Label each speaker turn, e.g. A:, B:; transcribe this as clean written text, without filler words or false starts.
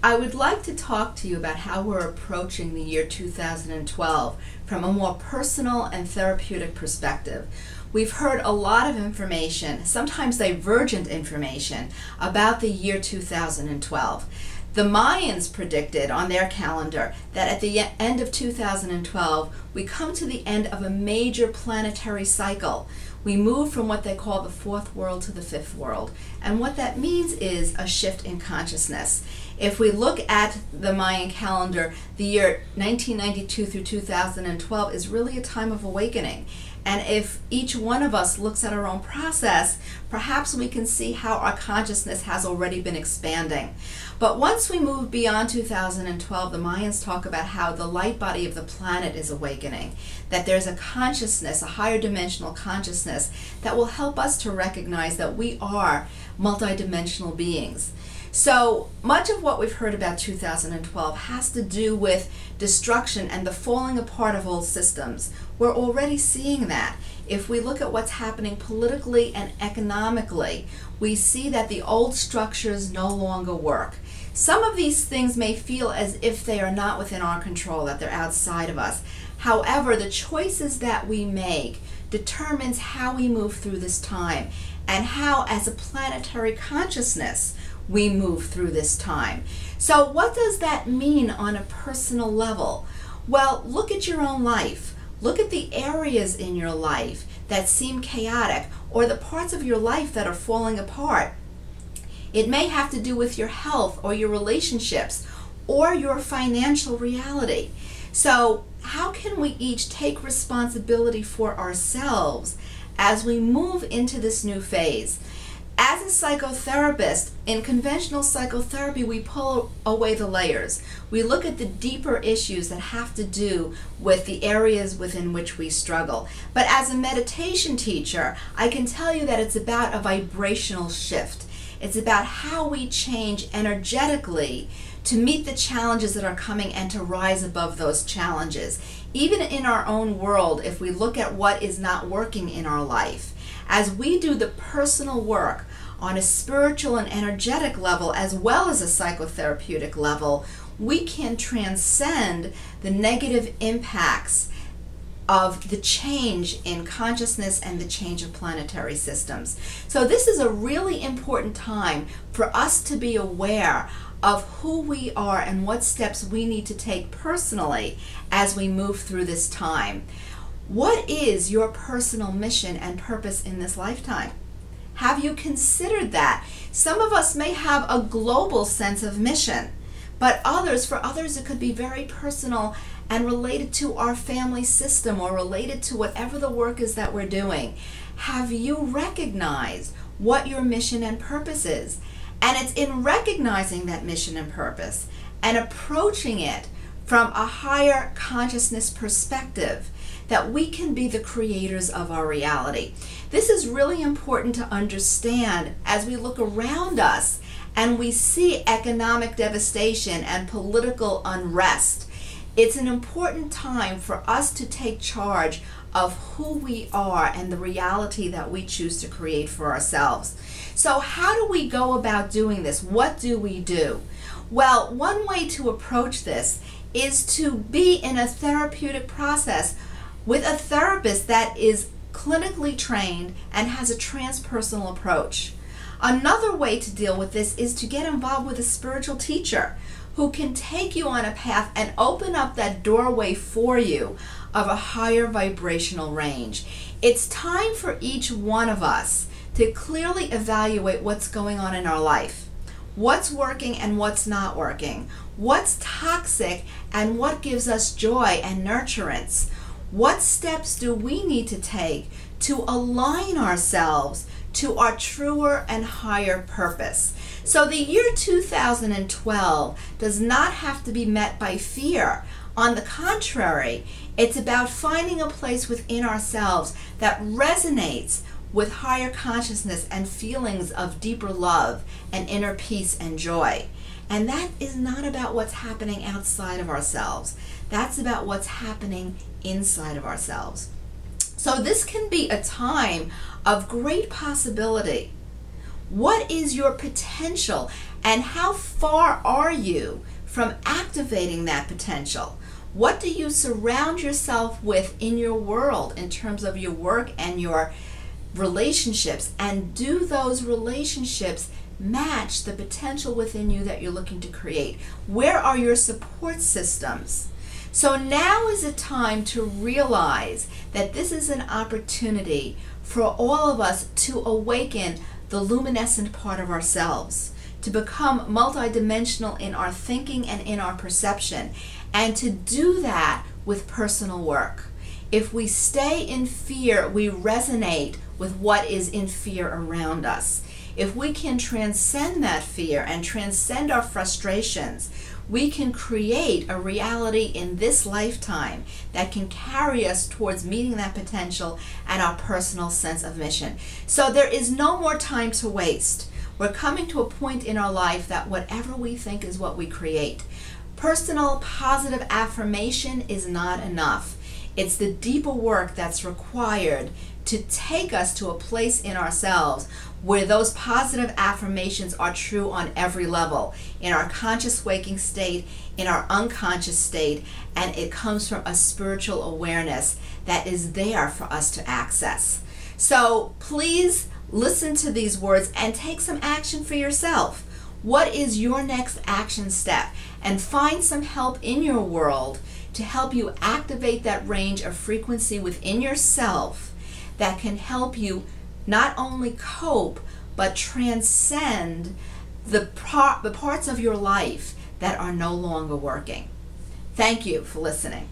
A: I would like to talk to you about how we're approaching the year 2012 from a more personal and therapeutic perspective. We've heard a lot of information, sometimes divergent information, about the year 2012. The Mayans predicted on their calendar that at the end of 2012, we come to the end of a major planetary cycle. We move from what they call the fourth world to the fifth world. And what that means is a shift in consciousness. If we look at the Mayan calendar, the year 1992 through 2012 is really a time of awakening. And if each one of us looks at our own process, perhaps we can see how our consciousness has already been expanding. But once we move beyond 2012, the Mayans talk about how the light body of the planet is awakening, that there's a consciousness, a higher dimensional consciousness that will help us to recognize that we are multidimensional beings. So much of what we've heard about 2012 has to do with destruction and the falling apart of old systems. We're already seeing that. If we look at what's happening politically and economically, we see that the old structures no longer work. Some of these things may feel as if they are not within our control, that they're outside of us. However, the choices that we make determines how we move through this time and how, as a planetary consciousness, we move through this time. So what does that mean on a personal level? Well, look at your own life. Look at the areas in your life that seem chaotic, or the parts of your life that are falling apart. It may have to do with your health or your relationships or your financial reality. So how can we each take responsibility for ourselves as we move into this new phase? As a psychotherapist, in conventional psychotherapy, we pull away the layers. We look at the deeper issues that have to do with the areas within which we struggle. But as a meditation teacher, I can tell you that it's about a vibrational shift. It's about how we change energetically to meet the challenges that are coming and to rise above those challenges. Even in our own world, if we look at what is not working in our life, as we do the personal work on a spiritual and energetic level as well as a psychotherapeutic level, we can transcend the negative impacts of the change in consciousness and the change of planetary systems. So this is a really important time for us to be aware of who we are and what steps we need to take personally as we move through this time. What is your personal mission and purpose in this lifetime? Have you considered that? Some of us may have a global sense of mission, but for others it could be very personal and related to our family system or related to whatever the work is that we're doing. Have you recognized what your mission and purpose is? And it's in recognizing that mission and purpose and approaching it from a higher consciousness perspective that we can be the creators of our reality. This is really important to understand as we look around us and we see economic devastation and political unrest. It's an important time for us to take charge of who we are and the reality that we choose to create for ourselves. So how do we go about doing this? What do we do? Well, one way to approach this is to be in a therapeutic process with a therapist that is clinically trained and has a transpersonal approach. Another way to deal with this is to get involved with a spiritual teacher who can take you on a path and open up that doorway for you of a higher vibrational range. It's time for each one of us to clearly evaluate what's going on in our life. What's working and what's not working. What's toxic and what gives us joy and nurturance. What steps do we need to take to align ourselves to our truer and higher purpose? So the year 2012 does not have to be met by fear. On the contrary, it's about finding a place within ourselves that resonates with higher consciousness and feelings of deeper love and inner peace and joy. And that is not about what's happening outside of ourselves. That's about what's happening inside of ourselves. So this can be a time of great possibility. What is your potential? And how far are you from activating that potential? What do you surround yourself with in your world in terms of your work and your relationships? And do those relationships match the potential within you that you're looking to create? Where are your support systems? So now is the time to realize that this is an opportunity for all of us to awaken the luminescent part of ourselves, to become multidimensional in our thinking and in our perception, and to do that with personal work. If we stay in fear, we resonate with what is in fear around us. If we can transcend that fear and transcend our frustrations, we can create a reality in this lifetime that can carry us towards meeting that potential and our personal sense of mission. So there is no more time to waste. We're coming to a point in our life that whatever we think is what we create. Personal positive affirmation is not enough. It's the deeper work that's required to take us to a place in ourselves where those positive affirmations are true on every level, in our conscious waking state, in our unconscious state, and it comes from a spiritual awareness that is there for us to access. So please listen to these words and take some action for yourself. What is your next action step? And find some help in your world to help you activate that range of frequency within yourself that can help you not only cope, but transcend the parts of your life that are no longer working. Thank you for listening.